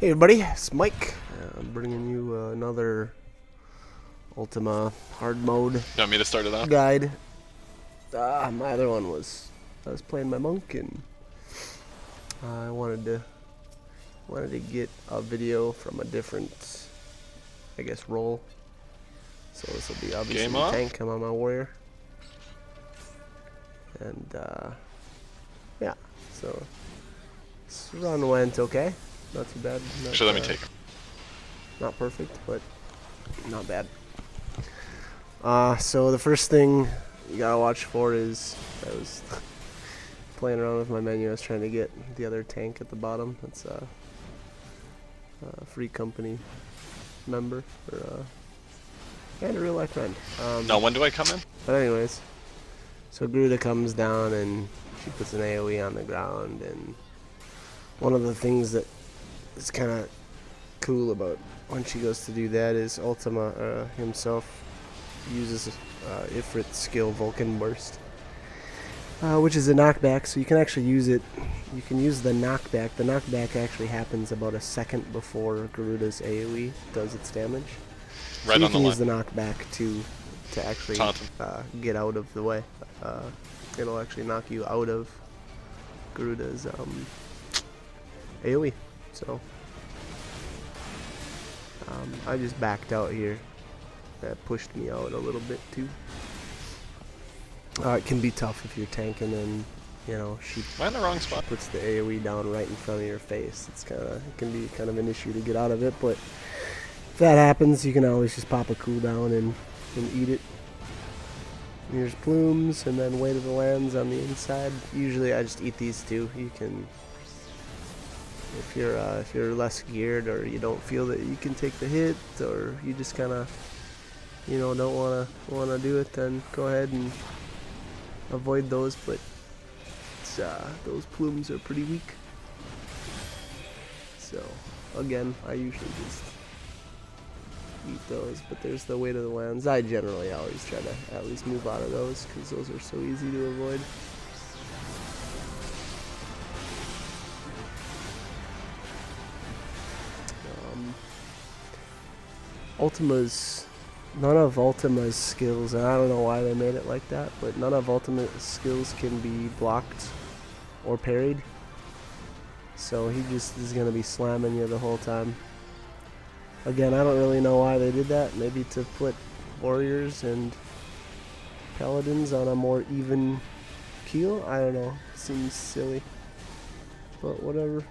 Hey everybody, it's Mike. I'm bringing you another Ultima Hardmode You want me to start it off? guide. My other one was I was playing my monk, and I wanted to get a video from a different, I guess, role. So this will be obviously Game the on? tank. I'm on my warrior, and yeah. So this run went okay, not too bad. Not, Actually, let me take him. Not perfect, but not bad. So the first thing you gotta watch for is I was playing around with my menu. I was trying to get the other tank at the bottom. That's a free company member and a real life friend. Now, when do I come in? But anyways, so Gruda comes down and she puts an AoE on the ground, and one of the things that is kind of cool about when she goes to do that is Ultima himself uses Ifrit skill Vulcan Burst, which is a knockback, so you can actually use it. You can use the knockback. The knockback actually happens about a second before Garuda's AoE does its damage. Right so you on the can use the line. knockback to actually Taunt him. get out of the way. It'll actually knock you out of Garuda's AoE. So I just backed out here. That pushed me out a little bit too. It can be tough if you're tanking and, you know, she Am I in the wrong spot? puts the AoE down right in front of your face. It can be kind of an issue to get out of it, but if that happens, you can always just pop a cooldown and eat it. And here's plumes, and then Weight of the Lands on the inside. Usually I just eat these two. You can, if you're less geared, or you don't feel that you can take the hit, or you just kind of, you know, don't wanna do it, then go ahead and avoid those. But those plumes are pretty weak. So again, I usually just eat those. But there's the Weight of the Lands. I generally always try to at least move out of those because those are so easy to avoid. None of Ultima's skills, and I don't know why they made it like that, but none of Ultima's skills can be blocked or parried. So he just is going to be slamming you the whole time. Again, I don't really know why they did that. Maybe to put warriors and paladins on a more even keel? I don't know. Seems silly. But whatever.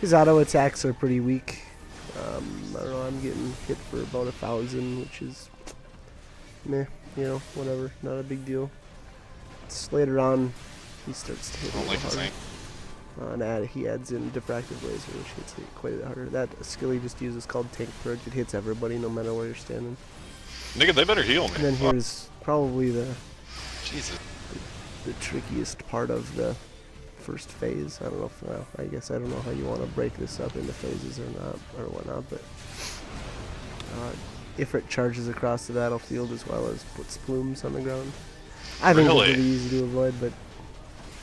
His auto attacks are pretty weak. I don't know, I'm getting hit for about 1,000, which is meh, you know, whatever, not a big deal. It's later on, he starts to hit I don't like his hard. aim. He adds in Diffractive Laser, which hits it quite a bit harder. That skill he just uses called Tank Purge. It hits everybody, no matter where you're standing. Nigga, they better heal me. And then here's probably the Jesus. trickiest part of the first phase. I don't know if, well, I guess I don't know how you want to break this up into phases or not, or whatnot, but Ifrit charges across the battlefield as well as puts plumes on the ground. I think it's Really? pretty easy to avoid, but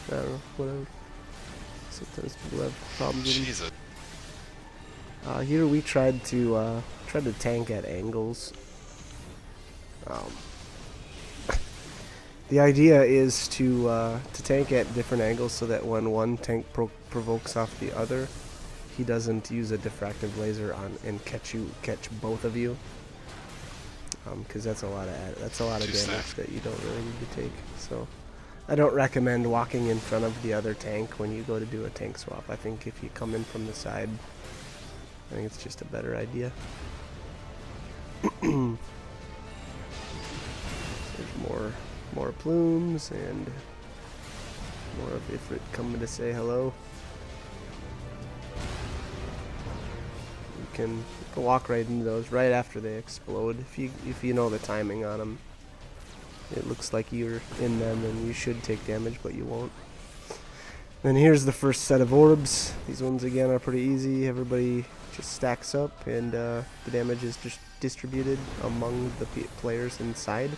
I don't know, whatever. Sometimes people have problems with them. Jesus. Here we tried to tank at angles. The idea is to tank at different angles so that when one tank provokes off the other, he doesn't use a diffractive laser on and catch both of you. Because that's a lot of damage that you don't really need to take. So I don't recommend walking in front of the other tank when you go to do a tank swap. I think if you come in from the side, I think it's just a better idea. There's more plumes and more of Ifrit coming to say hello. You can walk right into those right after they explode. If you know the timing on them, it looks like you're in them and you should take damage, but you won't. Then here's the first set of orbs. These ones again are pretty easy. Everybody just stacks up, and the damage is just distributed among the players inside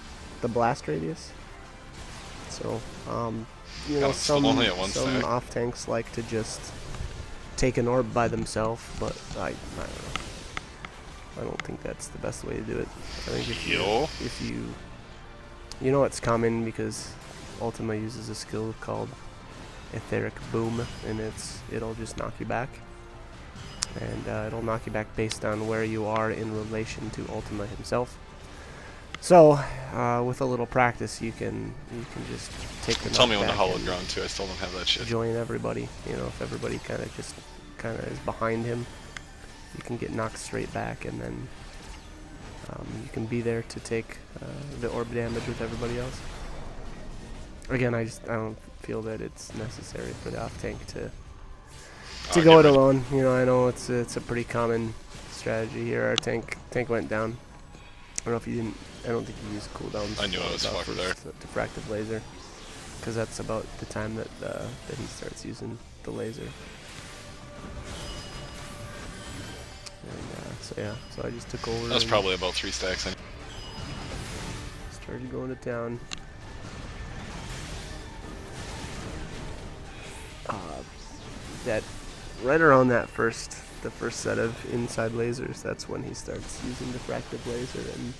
the blast radius. So you know, some only at one stack. off tanks like to just take an orb by themselves, but I don't know. I don't think that's the best way to do it. I think if you know it's coming because Ultima uses a skill called Etheric Boom, and it'll just knock you back, and it'll knock you back based on where you are in relation to Ultima himself. So with a little practice, you can just take the Tell me when to knockback hollow and ground too. I still don't have that shit. join everybody. You know, if everybody kind of is behind him, you can get knocked straight back, and then you can be there to take the orb damage with everybody else. Again, I don't feel that it's necessary for the off tank to go it alone. You know, I know it's a pretty common strategy here. Our tank went down. I don't know if you didn't. I don't think you used cooldowns. I knew I was fucked there. Diffractive laser, because that's about the time that he starts using the laser. And so yeah, so I just took over. That was probably about 3 stacks. Started going to town. That right around the first set of inside lasers, that's when he starts using diffractive laser, and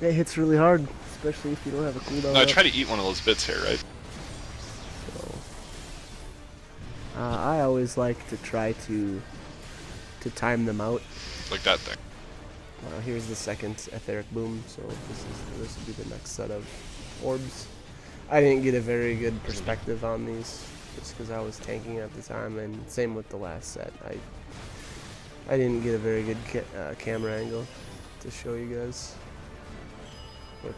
it hits really hard, especially if you don't have a cooldown. No, I try to eat one of those bits here, right? So I always like to try to time them out. Like that thing. Here's the second etheric boom, so this will be the next set of orbs. I didn't get a very good perspective on these, just because I was tanking at the time, and same with the last set. I didn't get a very good camera angle to show you guys, but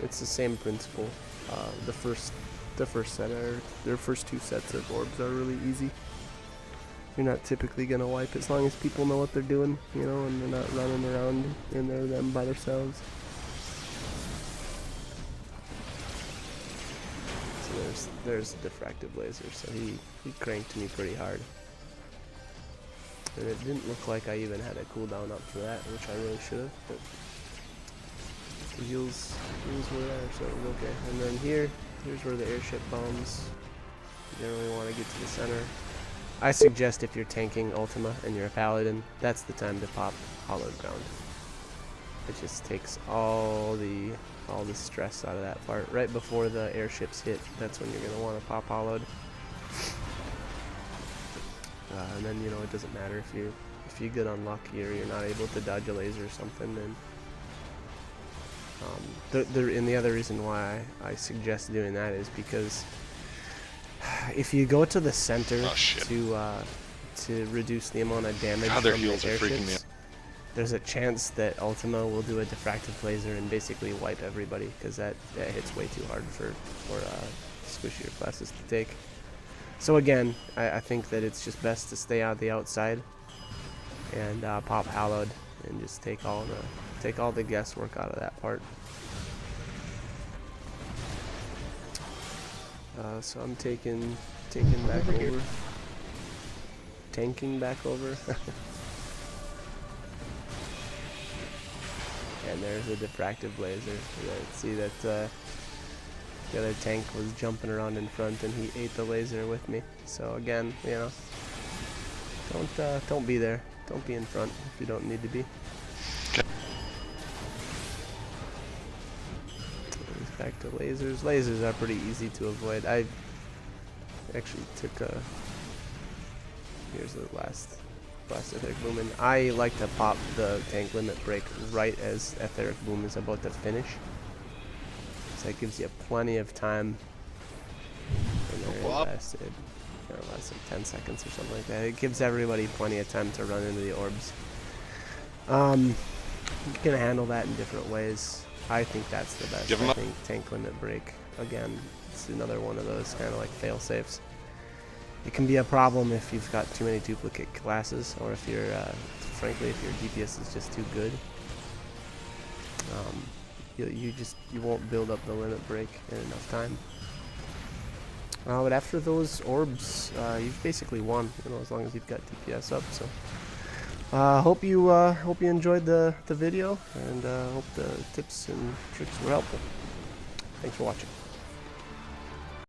it's the same principle. The first set their first 2 sets of orbs are really easy. You're not typically gonna wipe as long as people know what they're doing, you know, and they're not running around in there them by themselves. So there's the diffractive laser. So he cranked me pretty hard, and it didn't look like I even had a cooldown up for that, which I really should have. But the heals were there, so it was okay. And then here's where the airship bombs. You generally want to get to the center. I suggest if you're tanking Ultima and you're a paladin, that's the time to pop hollowed ground. It just takes all the stress out of that part. Right before the airships hit, that's when you're gonna want to pop hollowed. And then, you know, it doesn't matter if you get unlucky or you're not able to dodge a laser or something. Then and the other reason why I suggest doing that is because if you go to the center to reduce the amount of damage from the airships, there's a chance that Ultima will do a diffractive laser and basically wipe everybody, because that hits way too hard for squishier classes to take. So again, I think that it's just best to stay on the outside and pop hallowed and just take all the guesswork out of that part. So I'm tanking back over. And there's a diffractive laser. See that the other tank was jumping around in front, and he ate the laser with me. So again, you know, don't be there. Don't be in front if you don't need to be. Back to lasers. Lasers are pretty easy to avoid. I actually took here's the last etheric boom, and I like to pop the tank limit break right as etheric boom is about to finish. So that gives you plenty of time. And there it lasted 10 seconds or something like that. It gives everybody plenty of time to run into the orbs. You can handle that in different ways. I think that's the best. I think tank limit break, again, it's another one of those kind of like fail safes. It can be a problem if you've got too many duplicate classes, or if you're, frankly, if your DPS is just too good. You won't build up the limit break in enough time. But after those orbs, you've basically won, you know, as long as you've got DPS up. So hope you enjoyed the video, and hope the tips and tricks were helpful. Thanks for watching.